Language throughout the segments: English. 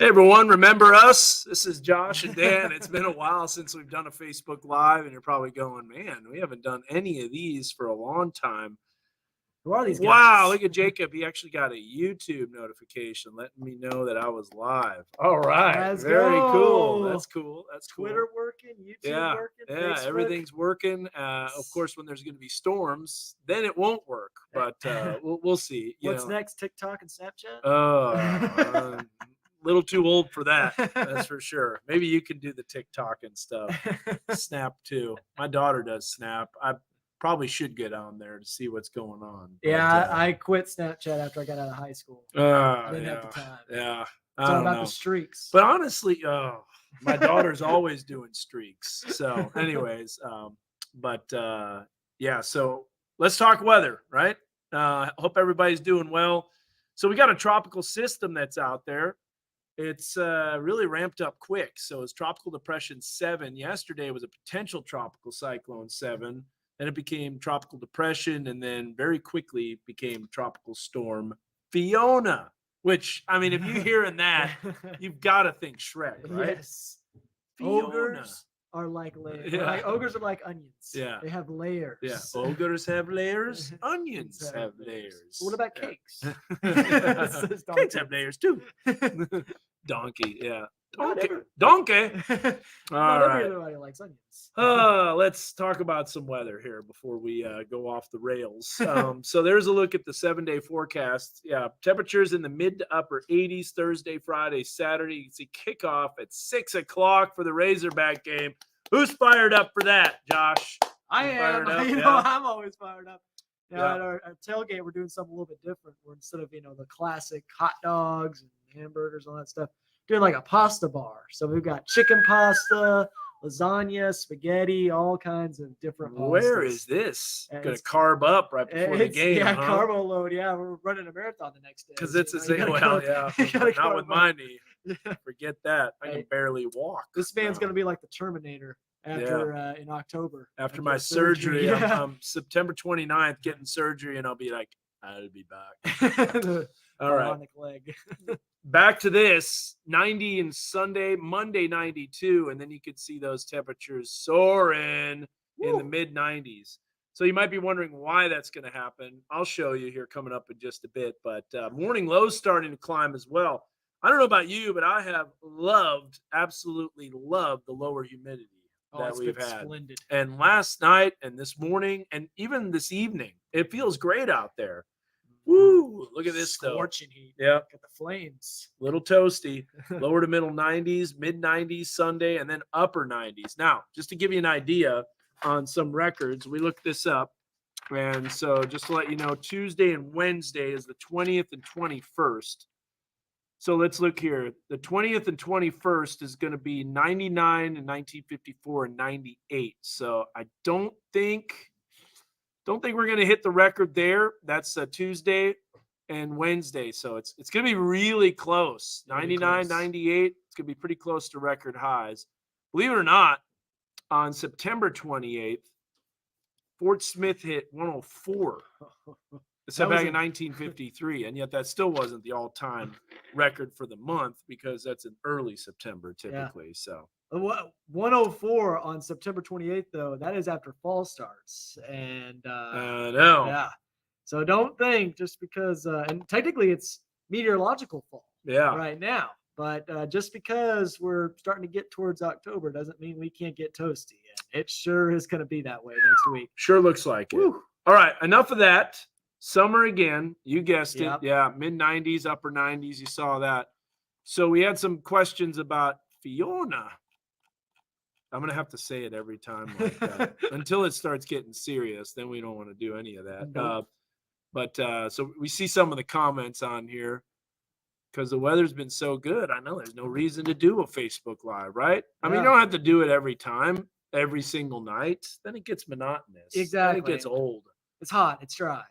Hey everyone, remember us? This is Josh and Dan. It's been a while since we've done a Facebook Live, and you're probably going, man, we haven't done any of these for a long time. Who are these guys? Wow, look at Jacob. He actually got a YouTube notification letting me know that I was live. All right. Let's Very go. cool. That's cool. That's cool. Twitter working, YouTube working, Yeah, Facebook. everything's working. Of course, when there's going to be storms, then it won't work, but we'll see. What's next? TikTok and Snapchat? Little too old for that. That's for sure. Maybe you can do the TikTok and stuff. Snap too. My daughter does Snap. I probably should get on there to see what's going on. Yeah, I quit Snapchat after I got out of high school. I didn't have the time. Yeah. It's all about the streaks. But honestly, my daughter's always doing streaks. So anyways, yeah, so let's talk weather, right? Hope everybody's doing well. So we got a tropical system that's out there. It's really ramped up quick. So it's Tropical Depression 7. Yesterday was a potential Tropical Cyclone 7. Then it became Tropical Depression, and then very quickly became Tropical Storm Fiona, which, I mean, if you're hearing that, you've got to think Shrek, right? Yes. Fiona. Ogres are like layers. Yeah. Ogres are like onions. Yeah. They have layers. Yeah. Ogres have layers. Onions have layers. What about cakes? Cakes have layers too. Donkey. Yeah. Donkey. Not All right. everybody likes onions. Let's talk about some weather here before we go off the rails. So there's a look at the 7-day forecast. Yeah, temperatures in the mid to upper 80s Thursday, Friday, Saturday. You can see kickoff at 6 o'clock for the Razorback game. Who's fired up for that, Josh? I am. I'm always fired up. Yeah. At our tailgate, we're doing something a little bit different. We're instead of the classic hot dogs and hamburgers, all that stuff, doing like a pasta bar. So we've got chicken pasta, lasagna, spaghetti, all kinds of different pastas. Where is this? Going to carb up right before the game. Yeah, carbo load. Yeah, we're running a marathon the next day. Because it's not with my knee. Yeah. Forget that. I can barely walk. This man's going to be like the Terminator after in October. After my surgery. I'm September 29th getting surgery, and I'll be like, I'll be back. All right. Leg. Back to this 90 and Sunday, Monday 92, and then you could see those temperatures soaring in the mid 90s. So you might be wondering why that's going to happen. I'll show you here coming up in just a bit, but morning lows starting to climb as well. I don't know about you, but I have absolutely loved the lower humidity that we've had. Splendid. And last night and this morning and even this evening, it feels great out there. Woo! Look at this stuff. Scorching heat. Yeah. Look at the flames. Little toasty. Lower to middle 90s, mid 90s Sunday, and then upper 90s. Now, just to give you an idea on some records, we looked this up. And so just to let you know, Tuesday and Wednesday is the 20th and 21st. So let's look here. The 20th and 21st is going to be 99 and 1954 and 98. So I don't think we're going to hit the record there. That's Tuesday and Wednesday. So it's going to be really close. 99, 98. It's going to be pretty close to record highs. Believe it or not, on September 28th, Fort Smith hit 104. So back in 1953. And yet that still wasn't the all-time record for the month because that's in early September typically. Yeah. So 104 on September 28th, though, that is after fall starts. And I know. Yeah. So don't think just because, and technically it's meteorological fall right now. But just because we're starting to get towards October doesn't mean we can't get toasty. And it sure is going to be that way next week. Sure looks like it. All right. Enough of that. Summer again. You guessed it. Yeah. Mid 90s, upper 90s. You saw that. So we had some questions about Fiona. I'm going to have to say it every time like that until it starts getting serious. Then we don't want to do any of that. Nope. So we see some of the comments on here because the weather's been so good. I know there's no reason to do a Facebook Live, right? I mean, you don't have to do it every time, every single night. Then it gets monotonous. Exactly. Then it gets old. It's hot. It's dry.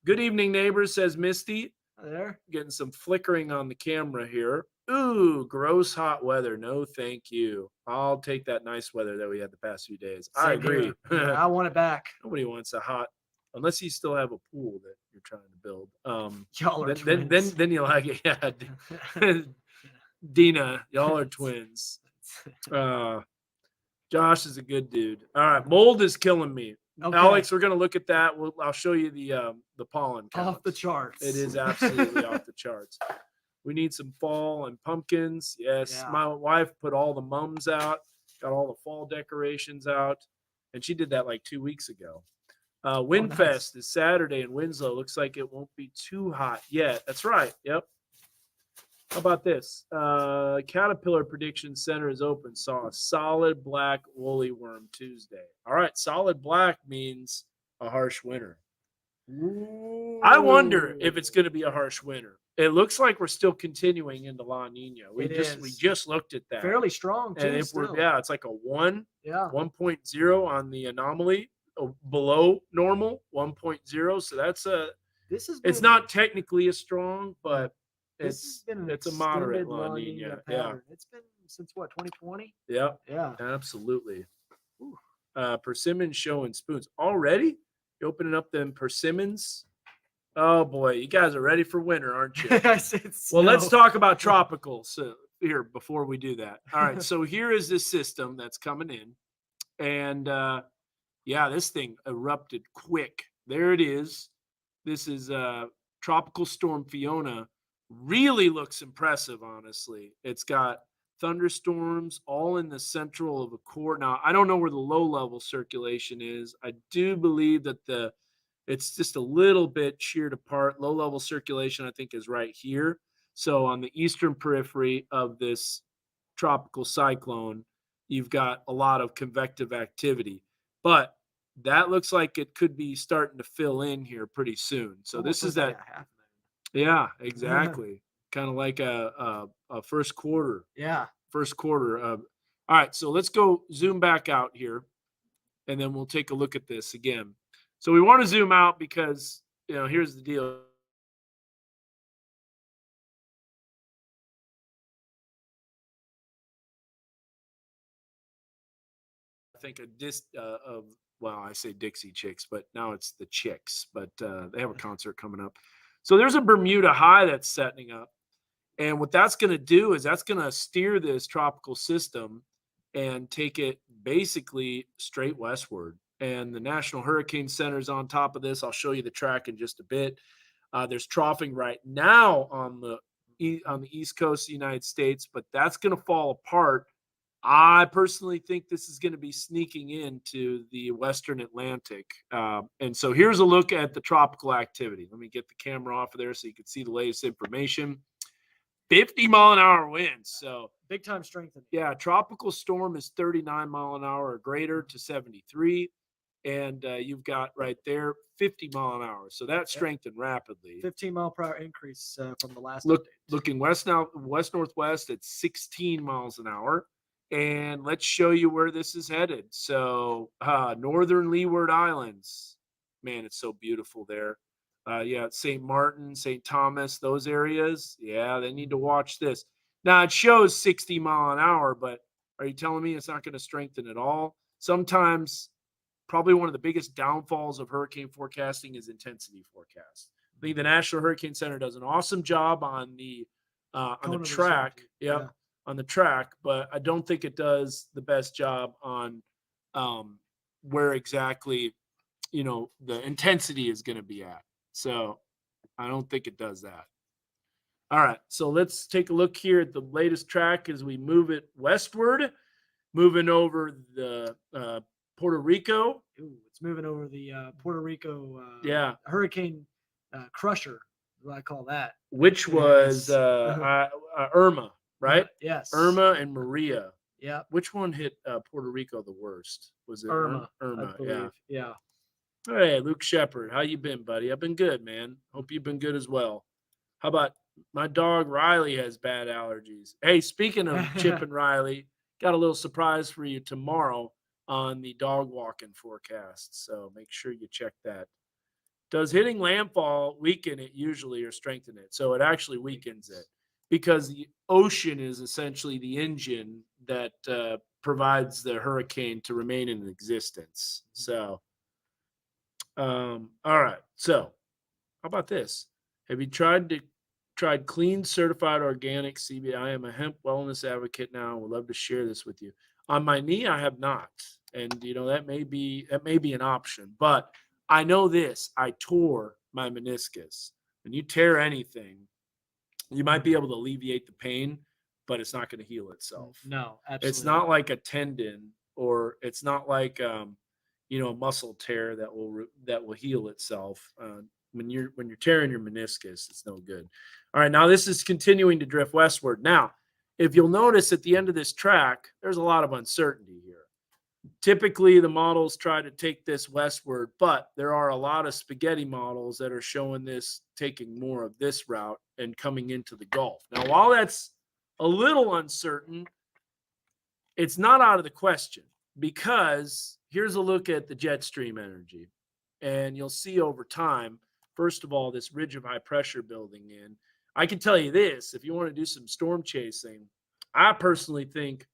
Good evening, neighbors, says Misty. Hi there. Getting some flickering on the camera here. Ooh, gross hot weather. No, thank you. I'll take that nice weather that we had the past few days. I agree. I want it back. Nobody wants a hot, unless you still have a pool that you're trying to build. Y'all are then you like it. Yeah. Dina, y'all are twins. Josh is a good dude. All right, mold is killing me. Okay. Alex, we're gonna look at that. I'll show you the pollen count. Off the charts. It is absolutely off the charts. We need some fall and pumpkins. Yes, Yeah. my wife put all the mums out, got all the fall decorations out, and she did that like 2 weeks ago. Windfest nice. is Saturday in Winslow. Looks like it won't be too hot yet. That's right. Yep. How about this? Caterpillar Prediction Center is open. Saw a solid black woolly worm Tuesday. All right, solid black means a harsh winter. Ooh. I wonder if it's going to be a harsh winter. It looks like we're still continuing into La Nina. We just looked at that. Fairly strong too. And if we're it's like a 1.0 on the anomaly, below normal 1.0. So that's it's not technically as strong, but it's a moderate La Nina. Yeah. It's been since what, 2020? Yeah. Yeah. Absolutely. Persimmons showing spoons already. You opening up them persimmons. Oh boy, you guys are ready for winter, aren't you? Well, let's talk about tropicals here before we do that. All right, so here is this system that's coming in, and this thing erupted quick. There it is. This is Tropical Storm Fiona. Really looks impressive, honestly. It's got thunderstorms all in the central of a core. Now, I don't know where the low level circulation is. I do believe that it's just a little bit sheared apart. Low level circulation, I think, is right here. So on the eastern periphery of this tropical cyclone, you've got a lot of convective activity. But that looks like it could be starting to fill in here pretty soon. So this is that. Yeah, exactly. Kind of like a first quarter. Yeah. First quarter. All right, so let's go zoom back out here, and then we'll take a look at this again. So we want to zoom out because, here's the deal. I think I say Dixie Chicks, but now it's the Chicks, but they have a concert coming up. So there's a Bermuda high that's setting up. And what that's going to do is that's going to steer this tropical system and take it basically straight westward. And the National Hurricane Center is on top of this. I'll show you the track in just a bit. There's troughing right now on the east coast of the United States, but that's going to fall apart. I personally think this is going to be sneaking into the Western Atlantic. And so here's a look at the tropical activity. Let me get the camera off of there so you can see the latest information. 50-mile-an-hour winds. So big time strengthening. Yeah, tropical storm is 39 mile an hour or greater to 73. And you've got right there 50 mile an hour. So that strengthened rapidly. 15 mile per hour increase from the last looking west northwest at 16 miles an hour. And let's show you where this is headed. So northern Leeward Islands. Man, it's so beautiful there. St. Martin, St. Thomas, those areas. Yeah, they need to watch this. Now, it shows 60 mile an hour, but are you telling me it's not going to strengthen at all? Sometimes, probably one of the biggest downfalls of hurricane forecasting is intensity forecast. I think the National Hurricane Center does an awesome job on the track. Yep, on the track, but I don't think it does the best job on where exactly, the intensity is going to be at. So I don't think it does that. All right, so let's take a look here at the latest track as we move it westward, moving over the Puerto Rico. Ooh, it's moving over the Puerto Rico hurricane crusher, what I call that. Which was Irma, right? Yes. Irma and Maria. Yeah. Which one hit Puerto Rico the worst? Was it Irma? Irma, yeah. Hey, Luke Shepard, how you been, buddy? I've been good, man. Hope you've been good as well. How about my dog Riley has bad allergies? Hey, speaking of Chip and Riley, got a little surprise for you tomorrow on the dog walking forecast. So make sure you check that. Does hitting landfall weaken it usually or strengthen it? So it actually weakens it because the ocean is essentially the engine that provides the hurricane to remain in existence. So. All right. So how about this? Have you tried to tried clean, certified organic CBD. I am a hemp wellness advocate now. I would love to share this with you. On my knee, I have not. And that may be an option. But I know this. I tore my meniscus. When you tear anything, you might be able to alleviate the pain, but it's not going to heal itself. No, absolutely. It's not like a tendon, or it's not like a muscle tear that will heal itself. When you're tearing your meniscus, it's no good. All right, now this is continuing to drift westward. Now, if you'll notice at the end of this track, there's a lot of uncertainty here. Typically, the models try to take this westward, but there are a lot of spaghetti models that are showing this taking more of this route and coming into the Gulf. Now, while that's a little uncertain, it's not out of the question, because here's a look at the jet stream energy. And you'll see over time, first of all, this ridge of high pressure building in. I can tell you this, if you want to do some storm chasing, I personally think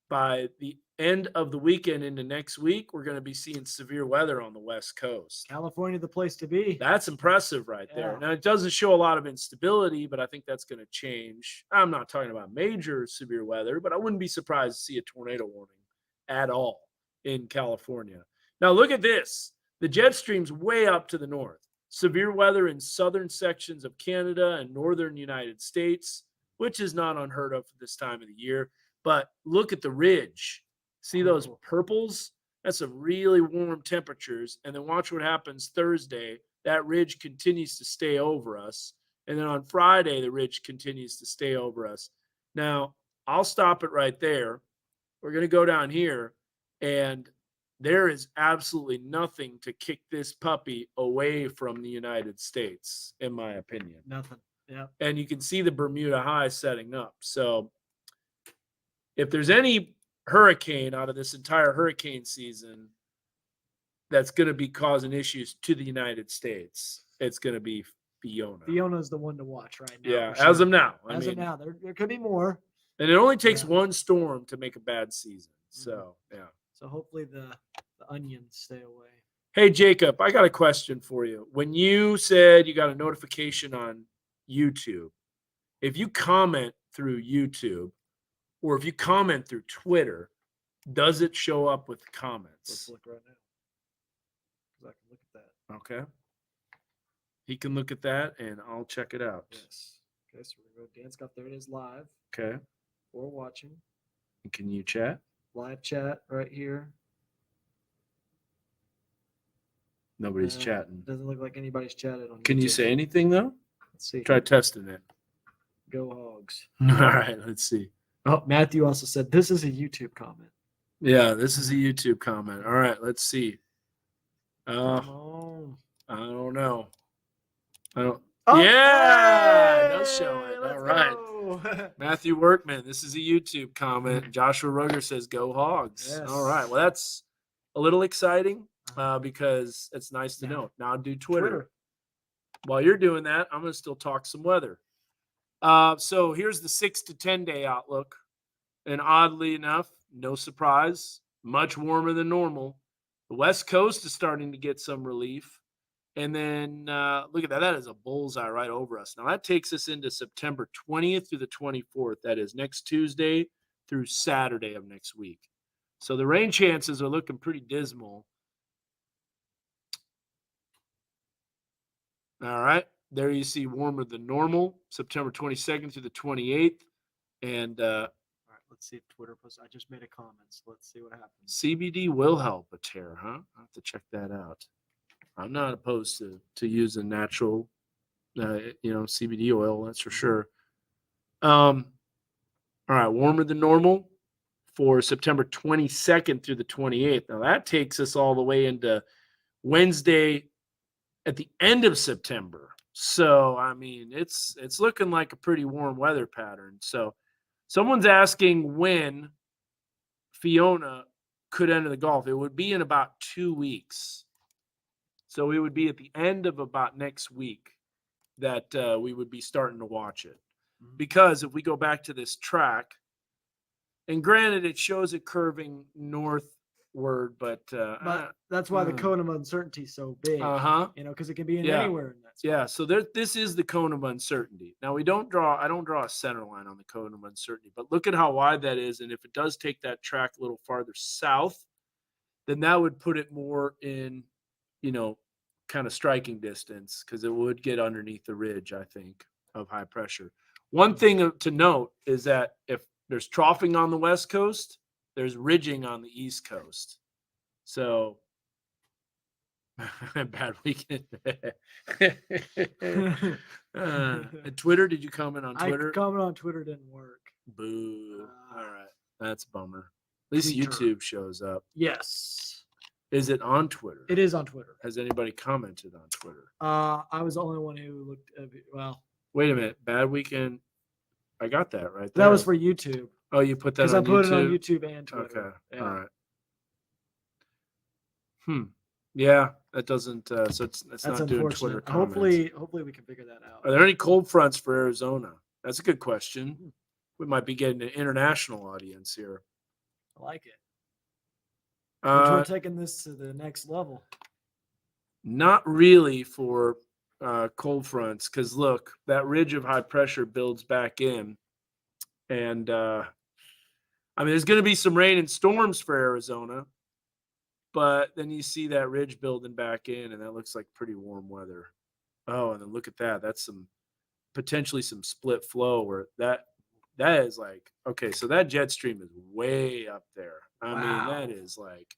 by the end of the weekend into next week, we're going to be seeing severe weather on the West Coast. California, the place to be. That's impressive right there. Yeah. Now, it doesn't show a lot of instability, but I think that's going to change. I'm not talking about major severe weather, but I wouldn't be surprised to see a tornado warning at all in California. Now, look at this. The jet stream's way up to the north. Severe weather in southern sections of Canada and northern United States, which is not unheard of for this time of the year. But look at the ridge. See those purples? That's some really warm temperatures. And then watch what happens Thursday. That ridge continues to stay over us. And then on Friday, the ridge continues to stay over us. Now, I'll stop it right there. We're going to go down here, and there is absolutely nothing to kick this puppy away from the United States, in my opinion. Nothing. Yeah. And you can see the Bermuda High setting up. So if there's any hurricane out of this entire hurricane season that's going to be causing issues to the United States, it's going to be Fiona. Fiona's the one to watch right now. Yeah, as of now. As of now, there could be more. And it only takes one storm to make a bad season. So, yeah. So hopefully the onions stay away. Hey, Jacob, I got a question for you. When you said you got a notification on YouTube, if you comment through YouTube or if you comment through Twitter, does it show up with comments? Let's look right now, because I can look at that. Okay. He can look at that, and I'll check it out. Yes. Okay, so we're going to go Dance Golf. There it is live. Okay. Or watching. And can you chat? Live chat right here. Nobody's chatting. Doesn't look like anybody's chatted on. Can YouTube. you say anything, though? Let's see. Try testing it. Go Hogs. All right, let's see. Oh, Matthew also said this is a YouTube comment. Yeah, this is a YouTube comment. All right, let's see. Oh. I don't know. I don't. Oh, yeah, hey, it does show it. All let's right. go. Matthew Workman, this is a YouTube comment. Joshua Rugger says, "Go Hogs." Yes. All right. Well, that's a little exciting because it's nice to know. Now do Twitter. While you're doing that, I'm going to still talk some weather. So here's the 6 to 10 day outlook. And oddly enough, no surprise, much warmer than normal. The West Coast is starting to get some relief. And then look at that. That is a bullseye right over us. Now that takes us into September 20th through the 24th. That is next Tuesday through Saturday of next week. So the rain chances are looking pretty dismal. All right. There you see warmer than normal, September 22nd through the 28th. And all right, let's see if Twitter posts. I just made a comment, so let's see what happens. CBD will help a tear, huh? I'll have to check that out. I'm not opposed to using natural, CBD oil, that's for sure. All right, warmer than normal for September 22nd through the 28th. Now that takes us all the way into Wednesday at the end of September. So, I mean, it's looking like a pretty warm weather pattern. So someone's asking when Fiona could enter the Gulf. It would be in about 2 weeks. So we would be at the end of about next week that we would be starting to watch it. Because if we go back to this track, and granted, it shows it curving north word, but that's why the cone of uncertainty is so big. Because it can be in anywhere in that spot. Yeah, so this is the cone of uncertainty. Now I don't draw a center line on the cone of uncertainty, but look at how wide that is. And if it does take that track a little farther south, then that would put it more in, kind of striking distance, because it would get underneath the ridge, I think, of high pressure. One thing to note is that if there's troughing on the West Coast, there's ridging on the East Coast. So bad weekend. Twitter, did you comment on Twitter? I comment on Twitter, didn't work. Boo. All right. That's a bummer. At least Twitter. YouTube shows up. Yes. Is it on Twitter? It is on Twitter. Has anybody commented on Twitter? I was the only one who looked at it. Well. Wait a minute. Bad weekend. I got that right there. That was for YouTube. Oh, you put that on YouTube? Because I put it on YouTube and Twitter. Okay. Yeah. All right. Yeah, that doesn't. So it's not doing Twitter comments. Hopefully we can figure that out. Are there any cold fronts for Arizona? That's a good question. We might be getting an international audience here. I like it. We're taking this to the next level. Not really for cold fronts, because look, that ridge of high pressure builds back in, and there's going to be some rain and storms for Arizona. But then you see that ridge building back in, and that looks like pretty warm weather. Oh, and then look at that. That's potentially some split flow where that is like, okay, so that jet stream is way up there. I mean, that is like,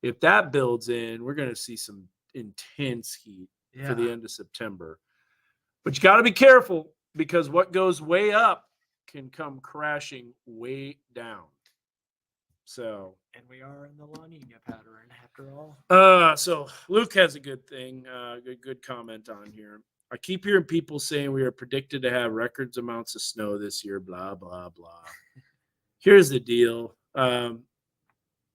if that builds in, we're going to see some intense heat for the end of September. But you got to be careful, because what goes way up can come crashing way down. So, and we are in the La Nina pattern after all. So Luke has a good thing, good comment on here. I keep hearing people saying we are predicted to have records amounts of snow this year, blah, blah, blah. Here's the deal.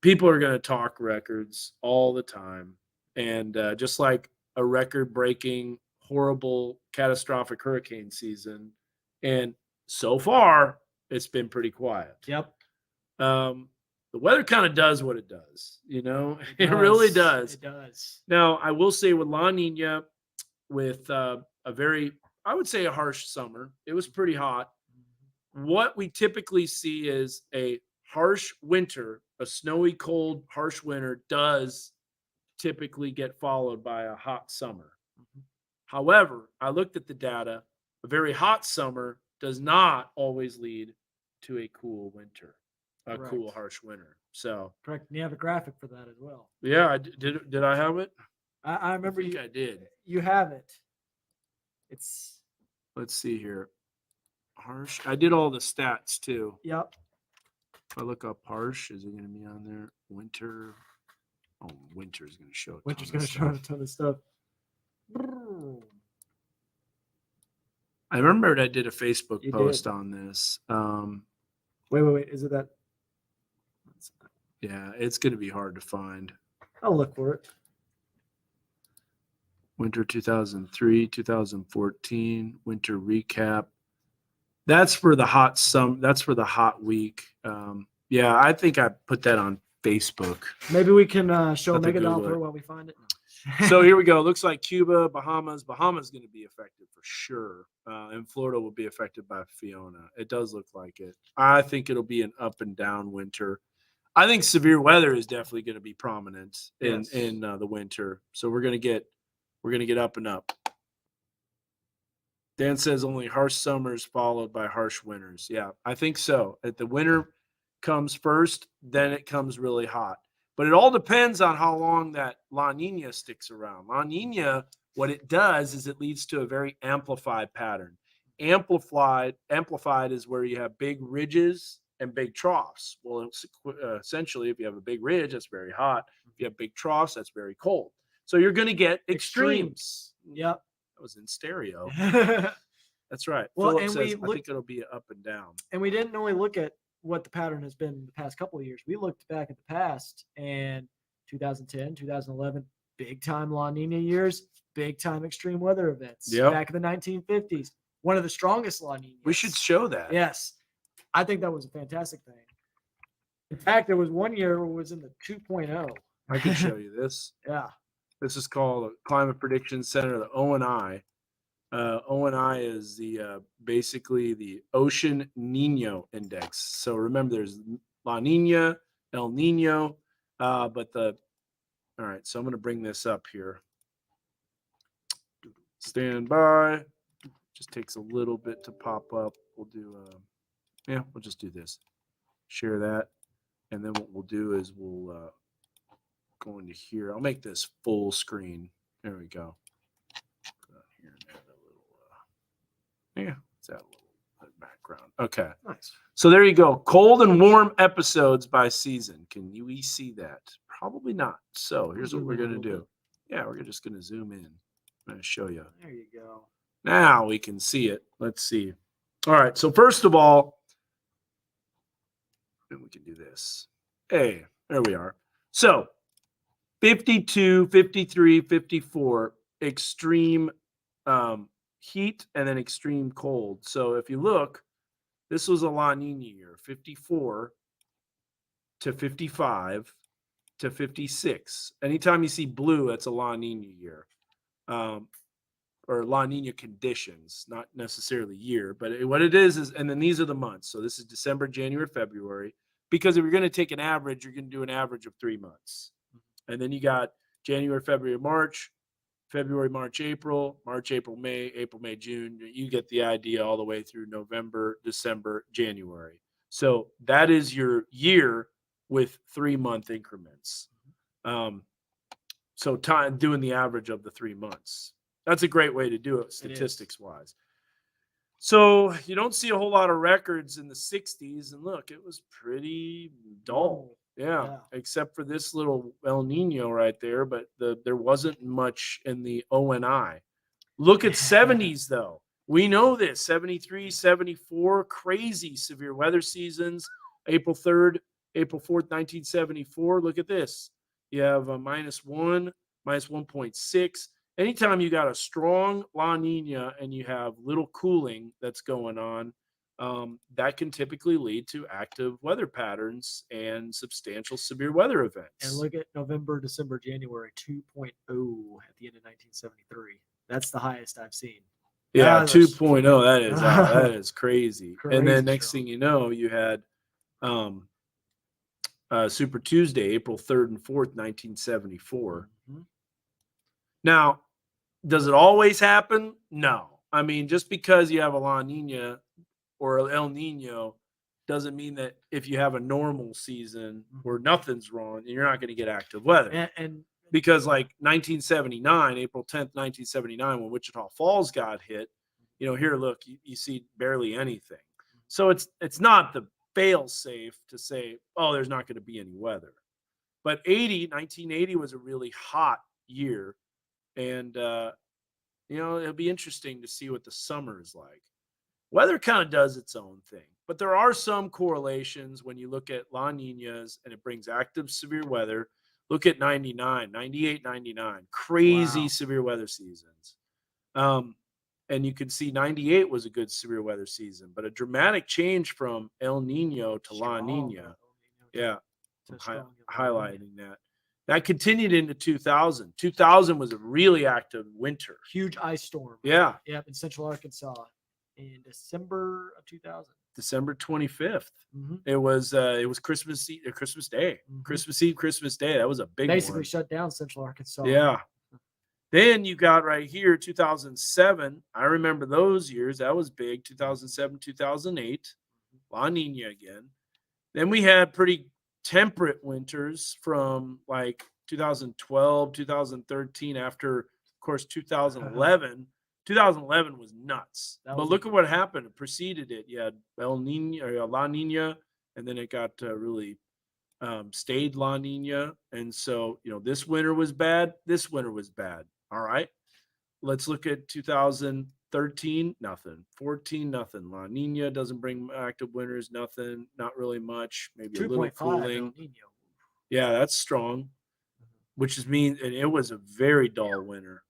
People are going to talk records all the time. And just like a record-breaking, horrible, catastrophic hurricane season. And so far, it's been pretty quiet. Yep. The weather kind of does what it does, It really does. It does. Now, I will say with La Nina, with a harsh summer, it was pretty hot. What we typically see is a harsh winter, a snowy, cold, harsh winter does typically get followed by a hot summer. However, I looked at the data. A very hot summer does not always lead to a cool winter. Correct. Cool, harsh winter. So correct. You have a graphic for that as well. Yeah, did I have it? I remember. I did. You have it. Let's see here. Harsh. I did all the stats too. Yep. If I look up harsh, is it going to be on there? Winter. Oh, winter is going to show. Winter's going to show a ton of stuff. I remembered I did a Facebook post on this. Wait. Is it that? Yeah, it's going to be hard to find. I'll look for it. Winter 2003, 2014, winter recap. That's for the hot That's for the hot week. Yeah, I think I put that on Facebook. Maybe we can show Megadollar while we find it. So here we go. Looks like Cuba, Bahamas. Bahamas going to be affected for sure. And Florida will be affected by Fiona. It does look like it. I think it'll be an up and down winter. I think severe weather is definitely going to be prominent in the winter. So we're going to get up and up. Dan says only harsh summers followed by harsh winters. Yeah, I think so. The winter comes first, then it comes really hot. But it all depends on how long that La Nina sticks around. La Nina, what it does is it leads to a very amplified pattern. Amplified is where you have big ridges and big troughs. Well, essentially, if you have a big ridge, that's very hot. If you have big troughs, that's very cold. So you're going to get extremes. Yep. That was in stereo. That's right. Well, Philip says, I think it'll be up and down. And we didn't only look at what the pattern has been the past couple of years. We looked back at the past, and 2010, 2011, big time La Nina years, big time extreme weather events. Yep. Back in the 1950s, one of the strongest La Nina. We should show that. Yes. I think that was a fantastic thing. In fact, there was one year where it was in the 2.0. I can show you this. Yeah. This is called a Climate Prediction Center, the ONI. ONI is the basically the Ocean Nino Index. So remember, there's La Nina, El Nino, but all right. So I'm going to bring this up here. Stand by. Just takes a little bit to pop up. We'll do, we'll just do this. Share that, and then what we'll do is we'll go into here. I'll make this full screen. There we go. Here and add a little, let's add a little background. Okay. Nice. So there you go. Cold and warm episodes by season. Can you see that? Probably not. So here's what we're going to do. Yeah, we're just going to zoom in. I'm going to show you. There you go. Now we can see it. Let's see. All right. So first of all, and we can do this. Hey, there we are. So 52, 53, 54, extreme heat and then extreme cold. So if you look, this was a La Nina year, 54 to 55 to 56. Anytime you see blue, that's a La Nina year. Or La Nina conditions, not necessarily year, but what it is, and then these are the months. So this is December, January, February, because if you're going to take an average, you're going to do an average of 3 months. And then you got January, February, March, February, March, April, May, June. You get the idea all the way through November, December, January. So that is your year with 3-month increments. So time doing the average of the 3 months. That's a great way to do it statistics wise. So you don't see a whole lot of records in the 60s. And look, it was pretty dull. Yeah, except for this little El Nino right there. But there wasn't much in the ONI. Look at 70s, though. We know this. 73, 74, crazy severe weather seasons. April 3rd, April 4th, 1974. Look at this. You have a -1, -1.6. Anytime you got a strong La Nina and you have little cooling that's going on, that can typically lead to active weather patterns and substantial severe weather events. And look at November, December, January 2.0 at the end of 1973. That's the highest I've seen. Yeah, 2.0. That is crazy. And then next strong. thing you know, you had Super Tuesday, April 3rd and 4th, 1974. Mm-hmm. Now, does it always happen? No. I mean, just because you have a La Nina or El Nino doesn't mean that if you have a normal season where nothing's wrong, you're not going to get active weather. And because like 1979, April 10th, 1979, when Wichita Falls got hit, here, look, you see barely anything. So it's not the fail safe to say, oh, there's not going to be any weather. But 1980 was a really hot year. And, it'll be interesting to see what the summer is like. Weather kind of does its own thing, but there are some correlations when you look at La Ninas and it brings active severe weather. Look at 99, 98, 99, crazy severe weather seasons. And you can see 98 was a good severe weather season, but a dramatic change from El Nino to La Nina. Yeah, highlighting that. That continued into 2000. 2000 was a really active winter. Huge ice storm. Yeah. Yep, in Central Arkansas in December of 2000. December 25th. Mm-hmm. It was Christmas Day. Mm-hmm. Christmas Eve, Christmas Day. That was a big basically one. Shut down Central Arkansas. Yeah. Then you got right here 2007. I remember those years. That was big. 2007, 2008. La Nina again. Then we had pretty temperate winters from like 2012, 2013, after, of course, 2011. 2011 was nuts. But look at what happened. It preceded it. You had El Nino or La Nina, and then it got really stayed La Nina. And so, this winter was bad. This winter was bad. All right. Let's look at 2013, nothing. 14, nothing. La Nina doesn't bring active winters, nothing. Not really much. Maybe a little cooling. Yeah, that's strong, which means, and it was a very dull winter.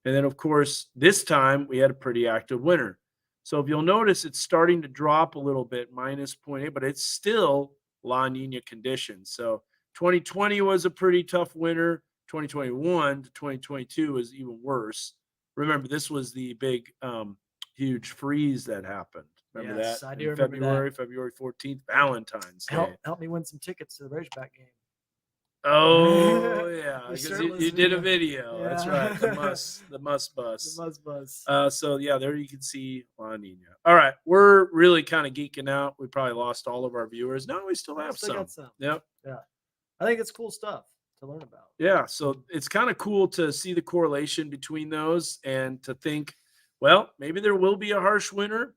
And then, of course, this time we had a pretty active winter. So if you'll notice, it's starting to drop a little bit, -0.8, but it's still La Nina conditions. So 2020 was a pretty tough winter. 2021 to 2022 was even worse. Remember, this was the big, huge freeze that happened. Remember Yes, that? I In do remember that. February 14th, Valentine's Day. Help me win some tickets to the Razorback game. Oh yeah, The because shirtless you did a video. video. That's right. The Yeah. must The bus. Muzz Buzz. So yeah, there you can see La Nina. All right, we're really kind of geeking out. We probably lost all of our viewers. No, we still have Still some. got some. Yep. Yeah. I think it's cool stuff to learn about. Yeah, so it's kind of cool to see the correlation between those and to think, well, maybe there will be a harsh winter,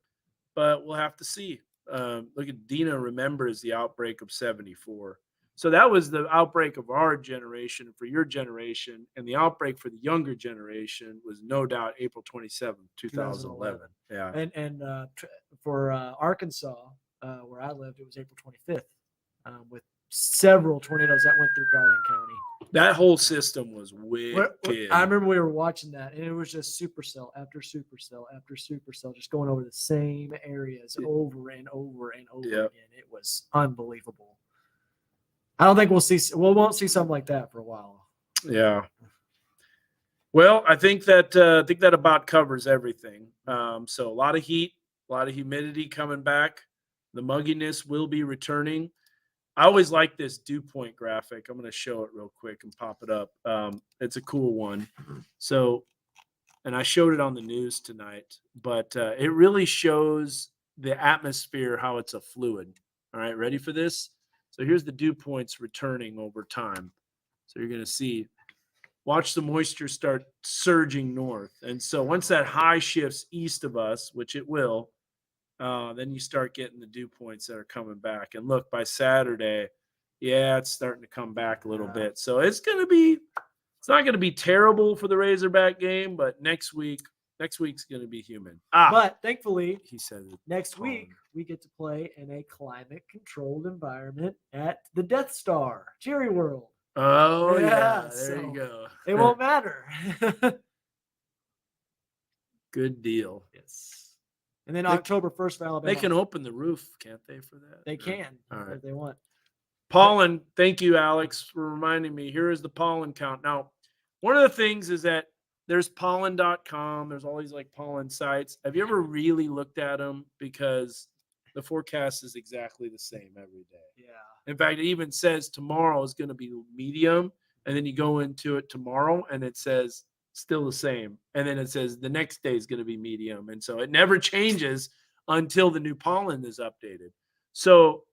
but we'll have to see. Look at Dina remembers the outbreak of 74. So that was the outbreak of our generation for your generation, and the outbreak for the younger generation was no doubt April 27th, 2011. Yeah. And for Arkansas, where I lived, it was April 25th, with several tornadoes that went through Garland County. That whole system was wicked. I remember we were watching that, and it was just supercell after supercell after supercell, just going over the same areas over and over and over again. It was unbelievable. I don't think we won't see something like that for a while. Yeah. Well, I think that about covers everything. So a lot of heat, a lot of humidity coming back. The mugginess will be returning. I always like this dew point graphic. I'm going to show it real quick and pop it up. It's a cool one. So, and I showed it on the news tonight, but it really shows the atmosphere, how it's a fluid. All right, ready for this? So here's the dew points returning over time. So you're going to see, watch the moisture start surging north. And so once that high shifts east of us, which it will, then you start getting the dew points that are coming back. And look, by Saturday, yeah, it's starting to come back a little bit. So it's not going to be terrible for the Razorback game, but next week's going to be humid. But thankfully, he said next week we get to play in a climate-controlled environment at the Death Star, Jerry World. Oh yeah, there you go. It won't matter. Good deal. Yes. And then October 1st for Alabama. They can open the roof, can't they, for that? They can, if they want. Pollen, thank you, Alex, for reminding me. Here is the pollen count. Now, one of the things is that there's pollen.com. There's all these like pollen sites. Have you ever really looked at them? Because the forecast is exactly the same every day. Yeah. In fact, it even says tomorrow is going to be medium. And then you go into it tomorrow and it says still the same. And then it says the next day is going to be medium. And so it never changes until the new pollen is updated. So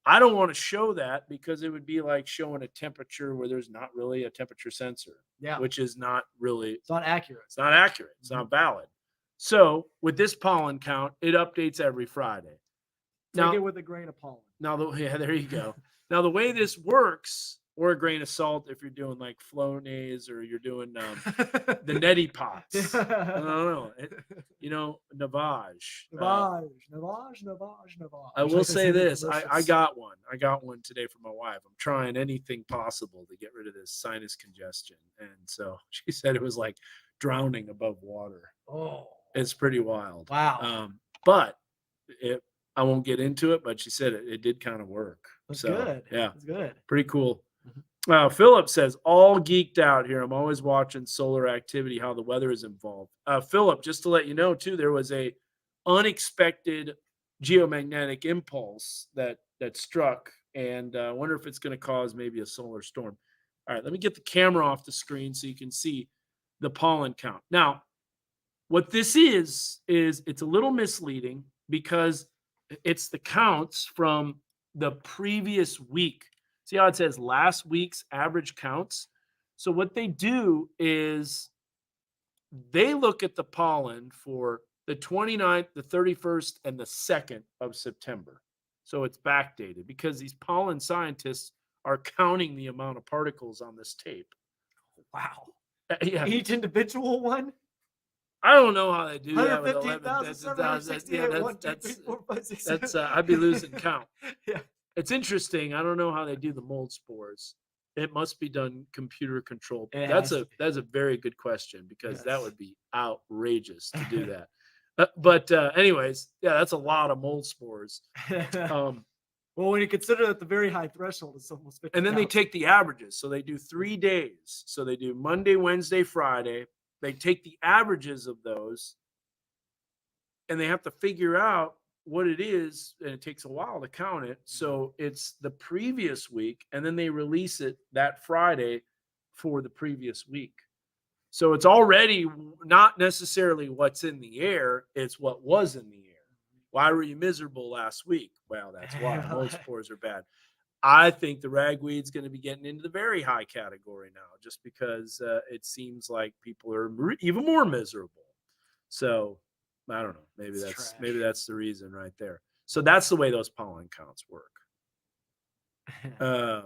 I don't want to show that because it would be like showing a temperature where there's not really a temperature sensor, which is not really. It's not accurate. It's not accurate. It's not valid. So with this pollen count, it updates every Friday. Take it with a grain of pollen. Now, there you go. Now, the way this works, or a grain of salt if you're doing like Flonase or you're doing the neti pots. I don't know. Navage. Navage. I will say this. I got one. I got one today for my wife. I'm trying anything possible to get rid of this sinus congestion. And so she said it was like drowning above water. Oh. It's pretty wild. Wow. But I won't get into it, but she said it did kind of work. That's good. Yeah. That's good. Pretty cool. Philip says, all geeked out here. I'm always watching solar activity, how the weather is involved. Philip, just to let you know, too, there was a unexpected geomagnetic impulse that struck, and I wonder if it's going to cause maybe a solar storm. All right, let me get the camera off the screen so you can see the pollen count. Now, what this is it's a little misleading because it's the counts from the previous week. See how it says last week's average counts? So what they do is they look at the pollen for the 29th, the 31st, and the 2nd of September. So it's backdated because these pollen scientists are counting the amount of particles on this tape. Wow. Yeah. Each individual one? I don't know how they do that with 11. I'd be losing count. Yeah. It's interesting. I don't know how they do the mold spores. It must be done computer controlled. That's a very good question because that would be outrageous to do that. But anyways, yeah, that's a lot of mold spores. Well, when you consider that the very high threshold is almost 50. And then they take the averages. So they do 3 days. So they do Monday, Wednesday, Friday. They take the averages of those and they have to figure out what it is. And it takes a while to count it. So it's the previous week. And then they release it that Friday for the previous week. So it's already not necessarily what's in the air. It's what was in the air. Why were you miserable last week? Well, that's why. Most spores are bad. I think the ragweed's going to be getting into the very high category now, just because it seems like people are even more miserable. So I don't know. Maybe that's the reason right there. So that's the way those pollen counts work. I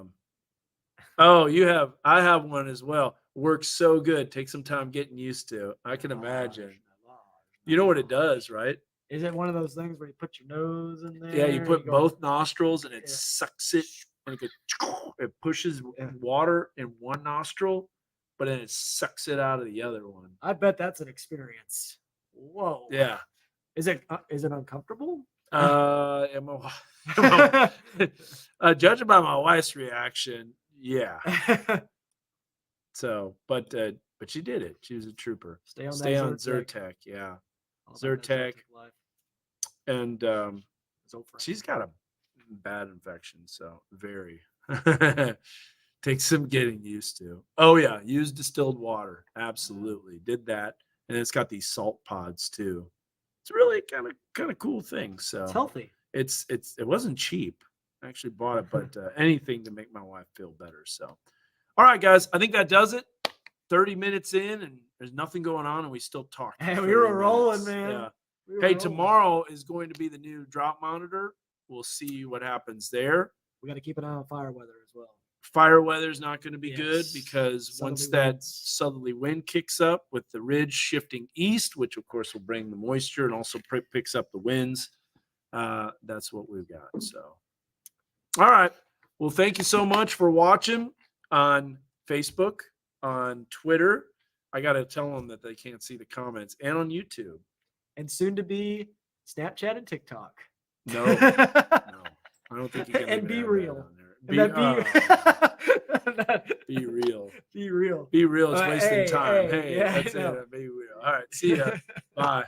have one as well. Works so good. Takes some time getting used to. I can imagine. You know what it does, right? Is it one of those things where you put your nose in there? Yeah, you put both nostrils and it sucks it, and it pushes water in one nostril, but then it sucks it out of the other one. I bet that's an experience. Whoa. Yeah. Is it uncomfortable? Judging by my wife's reaction, yeah. So, but she did it. She was a trooper. Stay on Zyrtec, yeah. Zyrtec. And she's got a bad infection, so very takes some getting used to. Oh yeah, use distilled water. Absolutely. Did that. And it's got these salt pods too. It's really kind of cool thing. So it's healthy. It wasn't cheap. I actually bought it, but anything to make my wife feel better. So all right, guys, I think that does it. 30 minutes in and there's nothing going on and we still talk. Hey, we were rolling, man. Yeah. Hey, tomorrow is going to be the new drought monitor. We'll see what happens there. We got to keep an eye on fire weather as well. Fire weather is not going to be good because once that southerly wind kicks up with the ridge shifting east, which of course will bring the moisture and also picks up the winds, that's what we've got. So, all right. Well, thank you so much for watching on Facebook, on Twitter. I got to tell them that they can't see the comments, and on YouTube. And soon to be Snapchat and TikTok. No, I don't think you can. And be real. Be real. Be real. Be real is wasting time. Hey, that's it. Be real. All right. See ya. Bye.